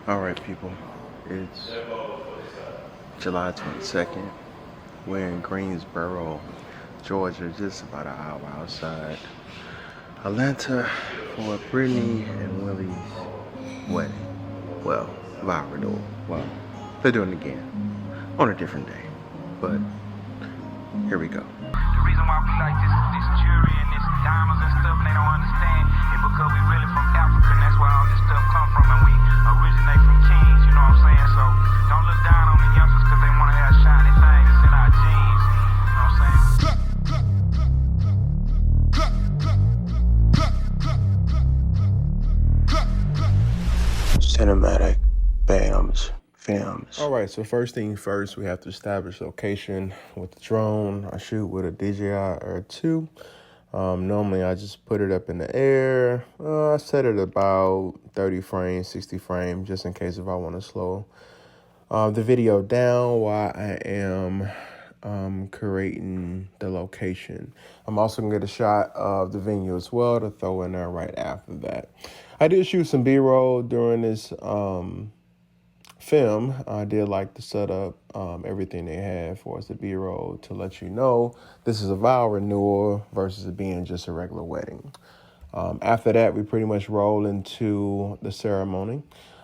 All right, people. It's July 22nd. We're in Greensboro, Georgia, just about an hour outside Atlanta for Brittany and Willie's wedding. Well, vow renewal. Well, they're doing it again on a different day. But here we go. The reason why we like this jewelry and this diamonds and stuff, and they don't understand, is because we really from Africa, and that's where all this stuff come from, and we originate from kings, you know what I'm saying? So don't look down on the youngsters because they want to have shiny things. It's in our genes, you know what I'm saying? CinematicBams. All right, so first thing first, we have to establish location with the drone. I shoot with a DJI R2. Normally, I just put it up in the air. I set it about 30 frames, 60 frames, just in case if I want to slow the video down while I am creating the location. I'm also going to get a shot of the venue as well to throw in there right after that. I did shoot some B-roll during this film. I did like to set up everything they had for us to B-roll to let you know this is a vow renewal versus it being just a regular wedding. After that, we pretty much roll into the ceremony.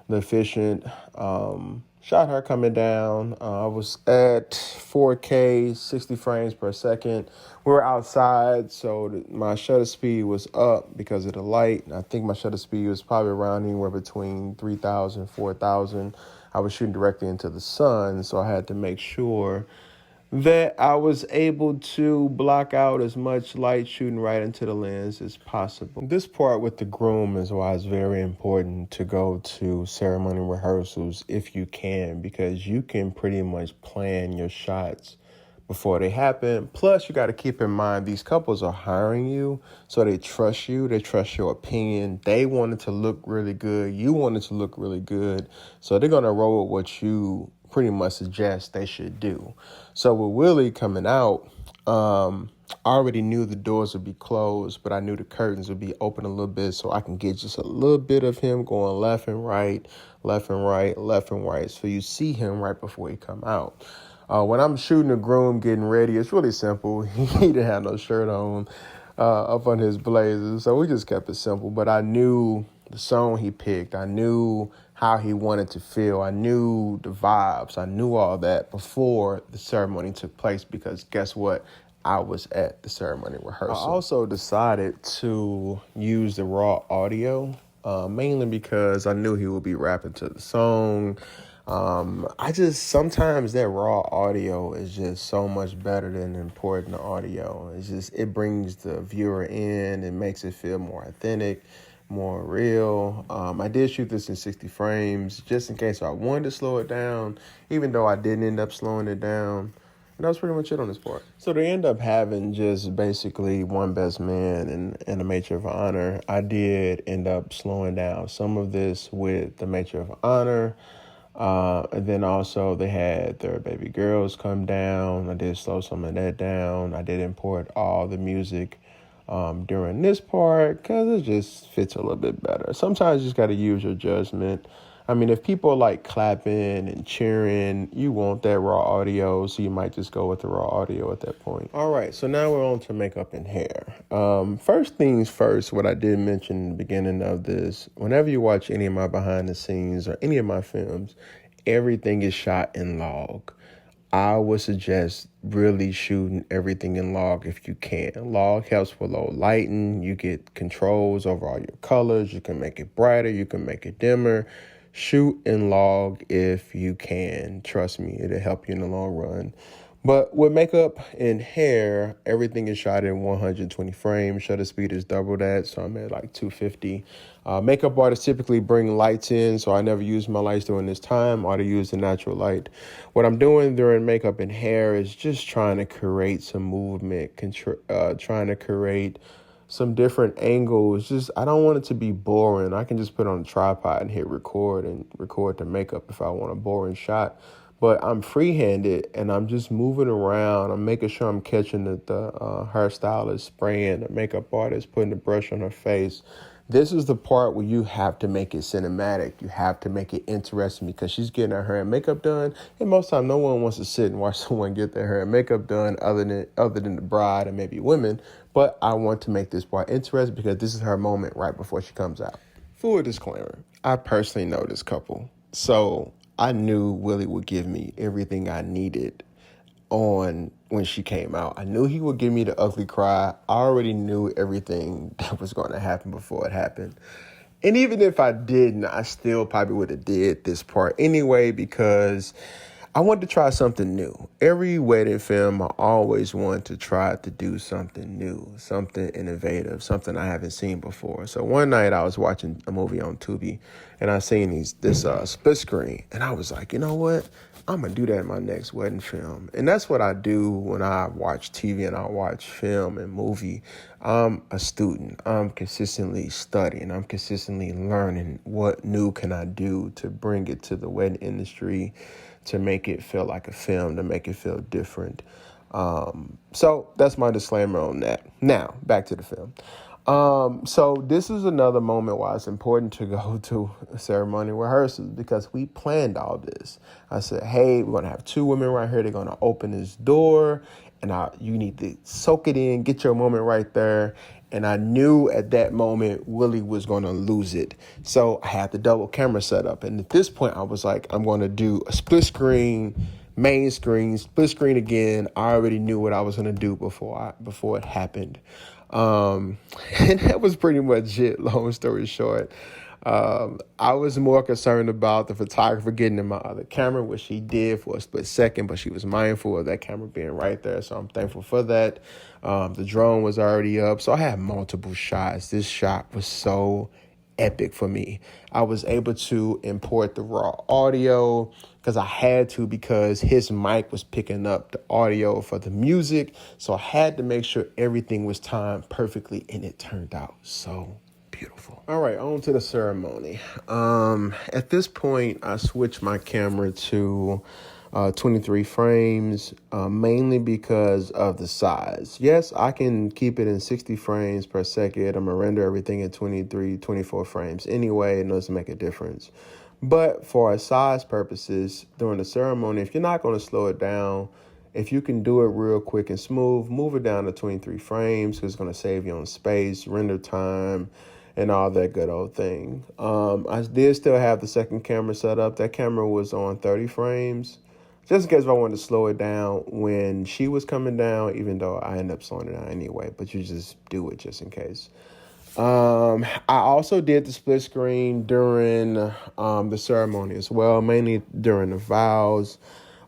The officiant shot her coming down. I was at 4K, 60 frames per second. We were outside, so my shutter speed was up because of the light. I think my shutter speed was probably around anywhere between 3,000, 4,000. I was shooting directly into the sun, so I had to make sure that I was able to block out as much light shooting right into the lens as possible. This part with the groom is why it's very important to go to ceremony rehearsals if you can, because you can pretty much plan your shots before they happen. Plus, you got to keep in mind, these couples are hiring you, so they trust you. They trust your opinion. They want it to look really good. You want it to look really good. So they're going to roll with what you pretty much suggest they should do. So with Willie coming out, I already knew the doors would be closed, but I knew the curtains would be open a little bit so I can get just a little bit of him going left and right, left and right, left and right. So you see him right before he come out. When I'm shooting the groom getting ready, it's really simple. He didn't have no shirt on up on his blazers, so we just kept it simple. But I knew the song he picked. I knew how he wanted to feel. I knew the vibes. I knew all that before the ceremony took place because guess what? I was at the ceremony rehearsal. I also decided to use the raw audio, mainly because I knew he would be rapping to the song. Sometimes that raw audio is just so much better than important audio. It brings the viewer in. It makes it feel more authentic, more real. I did shoot this in 60 frames just in case I wanted to slow it down, even though I didn't end up slowing it down. And that was pretty much it on this part. So they end up having just basically one best man and a matron of honor. I did end up slowing down some of this with the matron of honor. And then also they had their baby girls come down. I did slow some of that down. I did import all the music during this part because it just fits a little bit better. Sometimes you just got to use your judgment. I mean, if people like clapping and cheering, you want that raw audio, so you might just go with the raw audio at that point. All right, so now we're on to makeup and hair. First things first, what I did mention in the beginning of this, whenever you watch any of my behind the scenes or any of my films, everything is shot in log. I would suggest really shooting everything in log if you can. Log helps with low lighting. You get controls over all your colors. You can make it brighter. You can make it dimmer. Shoot in log if you can. Trust me, it'll help you in the long run. But with makeup and hair, everything is shot in 120 frames. Shutter speed is double that, so I'm at like 250. Makeup artists typically bring lights in, so I never use my lights during this time or to use the natural light. What I'm doing during makeup and hair is just trying to create some movement, trying to create some different angles. I don't want it to be boring. I can just put it on a tripod and hit record and record the makeup if I want a boring shot. But I'm free-handed and I'm just moving around. I'm making sure I'm catching the hairstylist spraying, the makeup artist putting the brush on her face, This is the part where you have to make it cinematic. You have to make it interesting because she's getting her hair and makeup done. And most time, no one wants to sit and watch someone get their hair and makeup done other than the bride and maybe women. But I want to make this part interesting because this is her moment right before she comes out. Full disclaimer, I personally know this couple. So I knew Willie would give me everything I needed on when she came out. I knew he would give me the ugly cry. I already knew everything that was going to happen before it happened. And even if I didn't, I still probably would have did this part anyway because I wanted to try something new. Every wedding film, I always wanted to try to do something new, something innovative, something I haven't seen before. So one night I was watching a movie on Tubi and I seen this split screen and I was like, you know what? I'm going to do that in my next wedding film. And that's what I do when I watch TV and I watch film and movie. I'm a student. I'm consistently studying. I'm consistently learning what new can I do to bring it to the wedding industry, to make it feel like a film, to make it feel different. So that's my disclaimer on that. Now, back to the film. So this is another moment why it's important to go to ceremony rehearsals because we planned all this. I said, hey, we're going to have two women right here. They're going to open this door and you need to soak it in, get your moment right there. And I knew at that moment, Willie was going to lose it. So I had the double camera set up. And at this point, I was like, I'm going to do a split screen, main screen, split screen again. I already knew what I was going to do before it happened. And that was pretty much it, long story short. I was more concerned about the photographer getting in my other camera, which she did for a split second, but she was mindful of that camera being right there. So I'm thankful for that. The drone was already up. So I had multiple shots. This shot was so epic for me. I was able to import the raw audio because I had to because his mic was picking up the audio for the music. So I had to make sure everything was timed perfectly, and it turned out so beautiful. All right, on to the ceremony. At this point, I switched my camera to 23 frames, mainly because of the size. Yes, I can keep it in 60 frames per second. I'm gonna render everything at 23, 24 frames anyway. It doesn't make a difference. But for size purposes, during the ceremony, if you're not going to slow it down, if you can do it real quick and smooth, move it down to 23 frames because it's going to save you on space, render time, and all that good old thing. I did still have the second camera set up. That camera was on 30 frames, just in case if I wanted to slow it down when she was coming down, even though I ended up slowing it down anyway, but you just do it just in case. I also did the split screen during the ceremony as well, mainly during the vows.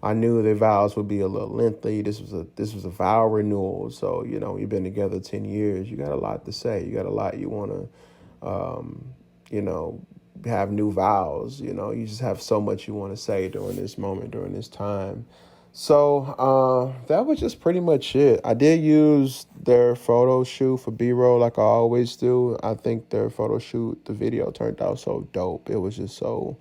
I knew the vows would be a little lengthy. This was a vow renewal, so you've been together 10 years. You got a lot to say. You got a lot you want to, have new vows. You just have so much you want to say during this moment, during this time. So that was just pretty much it. I did use their photo shoot for B-roll like I always do. I think their photo shoot, the video turned out so dope. It was just so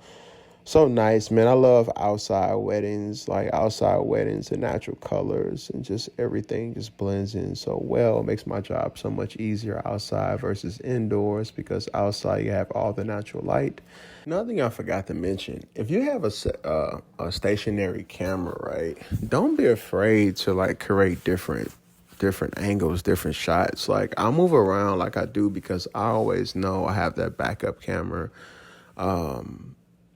nice, man. I love outside weddings and natural colors and just everything just blends in so well. It makes my job so much easier outside versus indoors because outside you have all the natural light. Another thing I forgot to mention, if you have a stationary camera, right, don't be afraid to create different angles, different shots. I move around like I do because I always know I have that backup camera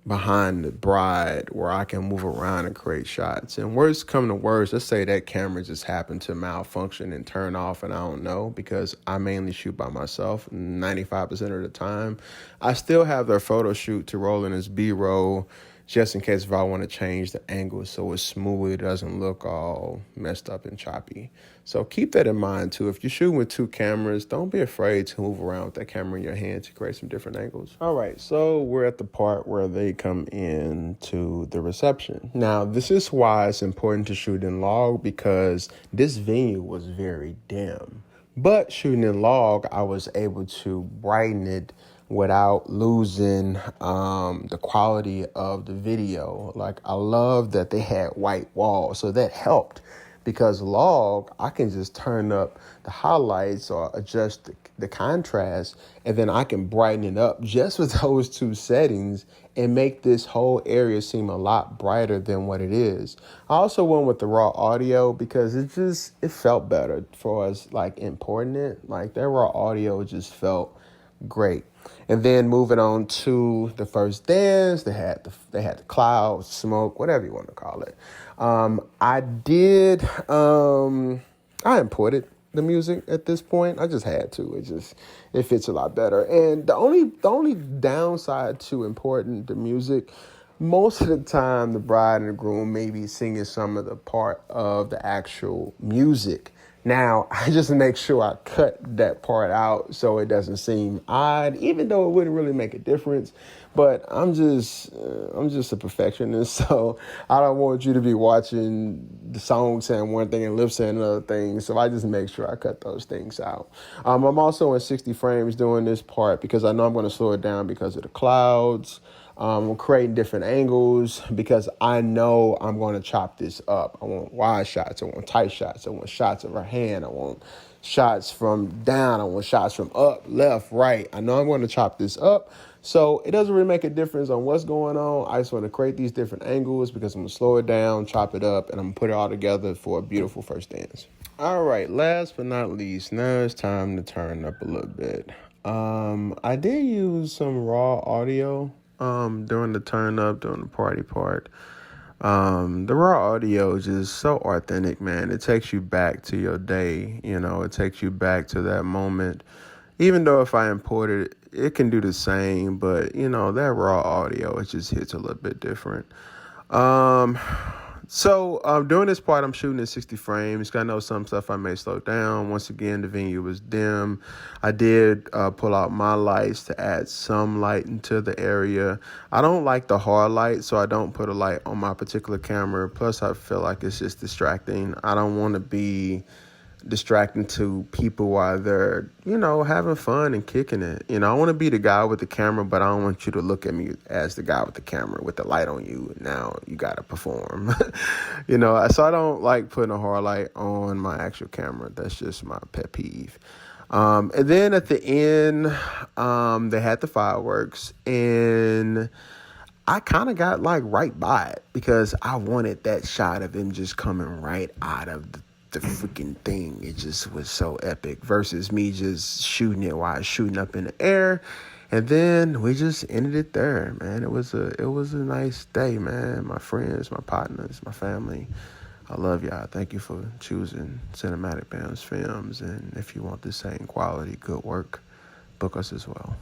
behind the bride where I can move around and create shots. And worst come to worst, let's say that camera just happened to malfunction and turn off and I don't know because I mainly shoot by myself 95% of the time. I still have their photo shoot to roll in as B-roll just in case if I want to change the angle so it's smooth, it doesn't look all messed up and choppy. So keep that in mind too. If you're shooting with two cameras, don't be afraid to move around with that camera in your hand to create some different angles. All right, so we're at the part where they come in to the reception. Now, this is why it's important to shoot in log because this venue was very dim. But shooting in log, I was able to brighten it without losing the quality of the video. I love that they had white walls, so that helped Because log, I can just turn up the highlights or adjust the contrast, and then I can brighten it up just with those two settings and make this whole area seem a lot brighter than what it is. I also went with the raw audio because it felt better for us, like importing it. Like their raw audio just felt great. And then moving on to the first dance, they had the clouds, smoke, whatever you want to call it. I imported the music at this point. I just had to. It fits a lot better. And the only downside to importing the music, most of the time the bride and the groom may be singing some of the part of the actual music. Now, I just make sure I cut that part out so it doesn't seem odd, even though it wouldn't really make a difference. But I'm just a perfectionist, so I don't want you to be watching the song saying one thing and lip saying another thing. So I just make sure I cut those things out. I'm also in 60 frames doing this part because I know I'm going to slow it down because of the clouds. I'm creating different angles because I know I'm going to chop this up. I want wide shots. I want tight shots. I want shots of her hand. I want shots from down. I want shots from up, left, right. I know I'm going to chop this up. So it doesn't really make a difference on what's going on. I just want to create these different angles because I'm going to slow it down, chop it up, and I'm going to put it all together for a beautiful first dance. All right, last but not least, now it's time to turn up a little bit. I did use some raw audio during the turn up, during the party part. The raw audio is just so authentic, man. It takes you back to your day, it takes you back to that moment. Even though if I import it, it can do the same, but that raw audio, it just hits a little bit different. So during this part, I'm shooting at 60 frames. I know some stuff I may slow down. Once again, the venue was dim. I did pull out my lights to add some light into the area. I don't like the hard light, so I don't put a light on my particular camera. Plus, I feel like it's just distracting. I don't want to be distracting to people while they're, having fun and kicking it. I want to be the guy with the camera, but I don't want you to look at me as the guy with the camera with the light on you. Now you got to perform, so I don't like putting a hard light on my actual camera. That's just my pet peeve. And then at the end, they had the fireworks, and I kind of got right by it because I wanted that shot of him just coming right out of the freaking thing. It just was so epic versus me just shooting it while I was shooting up in the air. And then we just ended it there, man. It was a nice day, man. My friends, my partners, my family. I love y'all. Thank you for choosing CinematicBams Films. And if you want the same quality, good work, book us as well.